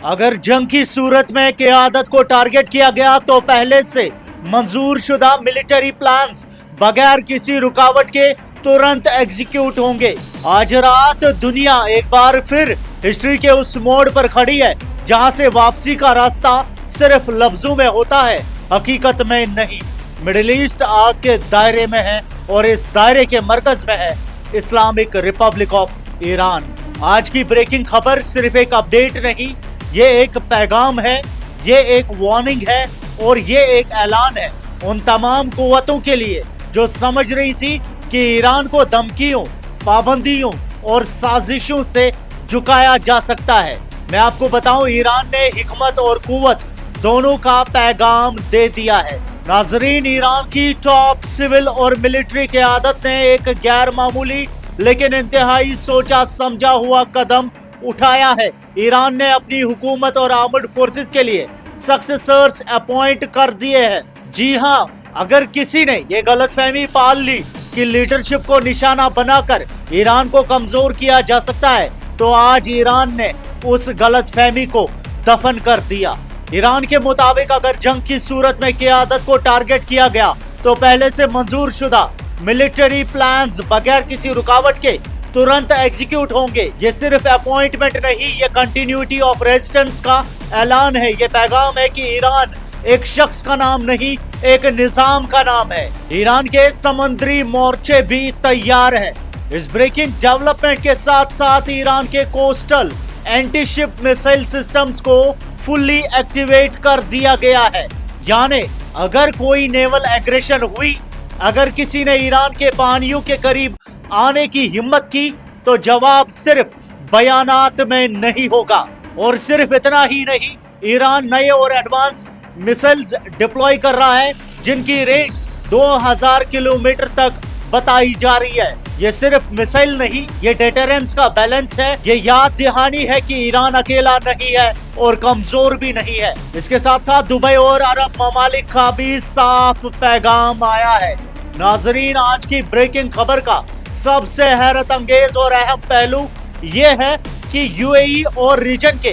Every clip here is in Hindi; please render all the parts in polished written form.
अगर जंग की सूरत में क़यादत को टारगेट किया गया तो पहले से मंजूर शुदा मिलिट्री प्लान्स बगैर किसी रुकावट के तुरंत एग्जीक्यूट होंगे। आज रात दुनिया एक बार फिर हिस्ट्री के उस मोड़ पर खड़ी है जहां से वापसी का रास्ता सिर्फ लफ्जों में होता है, हकीकत में नहीं। मिडिल ईस्ट आग के दायरे में है और इस दायरे के मरकज में है इस्लामिक रिपब्लिक ऑफ ईरान। आज की ब्रेकिंग खबर सिर्फ एक अपडेट नहीं, ये एक पैगाम है, ये एक वार्निंग है और ये एक ऐलान है उन तमाम कुव्वतों के लिए जो समझ रही थी कि ईरान को धमकियों, पाबंदियों और साजिशों से झुकाया जा सकता है। मैं आपको बताऊं, ईरान ने हिकमत और कुव्वत दोनों का पैगाम दे दिया है। नाजरीन, ईरान की टॉप सिविल और मिलिट्री क़यादत ने एक गैर मामूली लेकिन इंतहाई सोचा समझा हुआ कदम उठाया है। ईरान ने अपनी हुकूमत और आर्मड फोर्सेस के लिए सक्सेसर्स अपॉइंट कर दिए हैं। जी हां, अगर किसी ने ये गलतफहमी पाल ली कि लीडरशिप को निशाना बनाकर ईरान को कमजोर किया जा सकता है, तो आज ईरान ने उस गलतफहमी को दफन कर दिया। ईरान के मुताबिक अगर जंग की सूरत में क़यादत को टारगेट किया गया तो पहले से मंजूर शुदा मिलिट्री प्लान्स बगैर किसी रुकावट के तुरंत एग्जीक्यूट होंगे। ये सिर्फ अपॉइंटमेंट नहीं, ये कंटिन्यूटी ऑफ रेजिस्टेंस का ऐलान है। ये पैगाम है कि ईरान एक शख्स का नाम नहीं, एक निजाम का नाम है। ईरान के समुद्री मोर्चे भी तैयार है। इस ब्रेकिंग डेवलपमेंट के साथ साथ ईरान के coastal anti ship missile systems को फुल्ली एक्टिवेट कर दिया गया है। यानी अगर कोई नेवल एग्रेशन हुई, अगर किसी ने ईरान के पानियों के करीब आने की हिम्मत की, तो जवाब सिर्फ बयानात में नहीं होगा। और सिर्फ इतना ही नहीं, ईरान नए और एडवांस्ड मिसाइल्स डिप्लॉय कर रहा है जिनकी रेंज 2000 किलोमीटर तक बताई जा रही है। ये सिर्फ मिसाइल नहीं, ये डेटरेंस का बैलेंस है। ये याद दहानी है कि ईरान अकेला नहीं है और कमजोर भी नहीं है। इसके साथ साथ दुबई और अरब ममालिक का भी साफ पैगाम आया है। नाजरीन, आज की ब्रेकिंग खबर का सबसे हैरत अंगेज और अहम पहलू ये है कि यूएई और रीजन के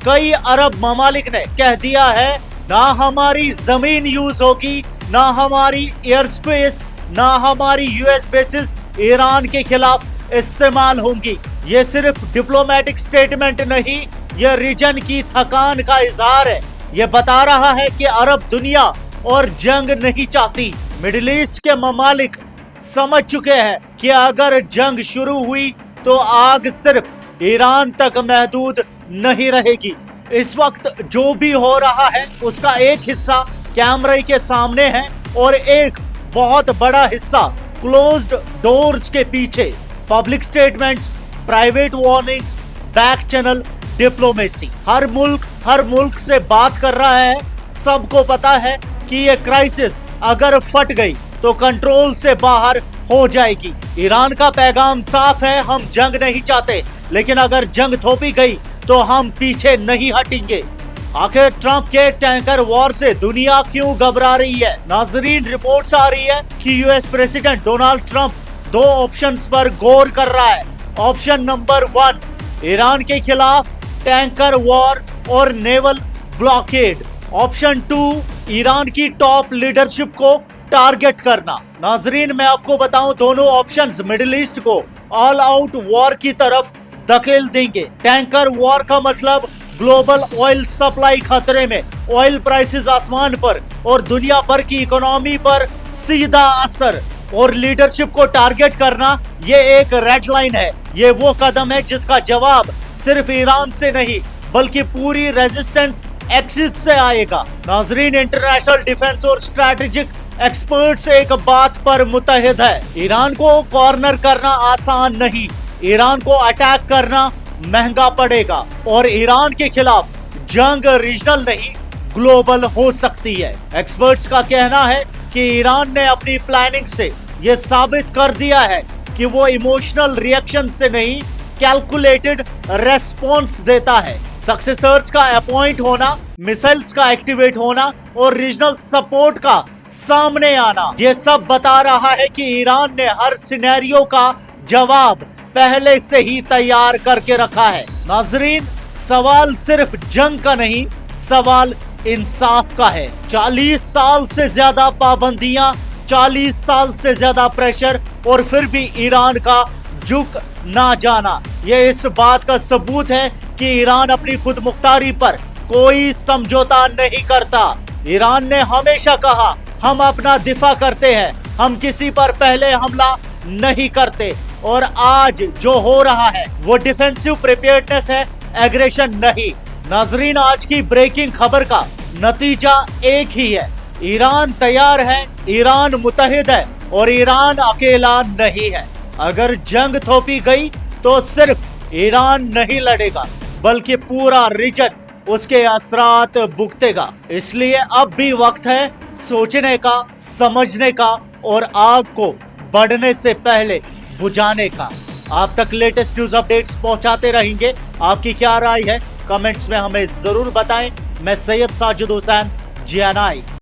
कई अरब ममालिक ने कह दिया है, ना हमारी जमीन यूज होगी, ना हमारी एयर स्पेस, ना हमारी यूएस बेसिस ईरान के खिलाफ इस्तेमाल होंगी। ये सिर्फ डिप्लोमेटिक स्टेटमेंट नहीं, ये रीजन की थकान का इजहार है। ये बता रहा है कि अरब दुनिया और जंग नहीं चाहती। मिडिल ईस्ट के ममालिक समझ चुके हैं कि अगर जंग शुरू हुई तो आग सिर्फ ईरान तक महदूद नहीं रहेगी। इस वक्त जो भी हो रहा है उसका एक हिस्सा कैमरे के सामने है और एक बहुत बड़ा हिस्सा क्लोज्ड डोर्स के पीछे। Public statements, private warnings, back channel diplomacy. हर मुल्क से बात कर रहा है। सबको पता है कि ये क्राइसिस अगर फट गई तो कंट्रोल से बाहर हो जाएगी। ईरान का पैगाम साफ है, हम जंग नहीं चाहते, लेकिन अगर जंग थोपी गई तो हम पीछे नहीं हटेंगे। आखिर ट्रंप के टैंकर वॉर से दुनिया क्यों घबरा रही है? नाजरीन, रिपोर्ट्स आ रही है कि यूएस प्रेसिडेंट डोनाल्ड ट्रंप दो ऑप्शंस पर गौर कर रहा है। ऑप्शन नंबर 1, ईरान के खिलाफ टैंकर वॉर और नेवल ब्लॉकेड। ऑप्शन 2, ईरान की टॉप लीडरशिप को टारगेट करना। नाजरीन, मैं आपको बताऊं, दोनों ऑप्शंस मिडिल ईस्ट को ऑल आउट वॉर की तरफ धकेल देंगे। टैंकर वॉर का मतलब ग्लोबल ऑयल सप्लाई खतरे में, ऑयल प्राइसेस आसमान पर और दुनिया भर की इकोनॉमी पर सीधा असर। और लीडरशिप को टारगेट करना ये एक रेड लाइन है। ये वो कदम है जिसका जवाब सिर्फ ईरान से नहीं बल्कि पूरी रेजिस्टेंस एक्सिस से आएगा। नाजरीन, इंटरनेशनल डिफेंस और स्ट्रैटेजिक एक्सपर्ट्स एक बात पर मुत्तहिद है, ईरान को कॉर्नर करना आसान नहीं, ईरान को अटैक करना महंगा पड़ेगा और ईरान के खिलाफ जंग रीजनल नहीं ग्लोबल हो सकती है। एक्सपर्ट्स का कहना है कि ईरान ने अपनी प्लानिंग से ये साबित कर दिया है कि वो इमोशनल रिएक्शन से नहीं, कैलकुलेटेड रेस्पॉन्स देता है। सक्सेसर्स का अपॉइंट होना, मिसाइल्स का एक्टिवेट होना और रीजनल सपोर्ट का सामने आना, ये सब बता रहा है कि ईरान ने हर सिनेरियो का जवाब पहले से ही तैयार करके रखा है। नाजरीन, सवाल सिर्फ जंग का नहीं, सवाल इंसाफ का है। 40 साल से ज्यादा पाबंदियां, 40 साल से ज्यादा प्रेशर और फिर भी ईरान का झुक ना जाना, यह इस बात का सबूत है कि ईरान अपनी खुद मुख्तारी पर कोई समझौता नहीं करता। ईरान ने हमेशा कहा, हम अपना दिफा करते हैं, हम किसी पर पहले हमला नहीं करते। और आज जो हो रहा है वो डिफेंसिव प्रिपेयर्डनेस है, एग्रेशन नहीं। नाजरीन, आज की ब्रेकिंग खबर का नतीजा एक ही है, ईरान तैयार है, ईरान मुत्तहिद है और ईरान अकेला नहीं है। अगर जंग थोपी गई तो सिर्फ ईरान नहीं लड़ेगा बल्कि पूरा रीजन उसके असरात भुगतेगा। इसलिए अब भी वक्त है सोचने का, समझने का और आग को बढ़ने से पहले बुझाने का। आप तक लेटेस्ट न्यूज अपडेट्स पहुंचाते रहेंगे। आपकी क्या राय है कमेंट्स में हमें जरूर बताएं। मैं सैयद साजिद हुसैन, GNI।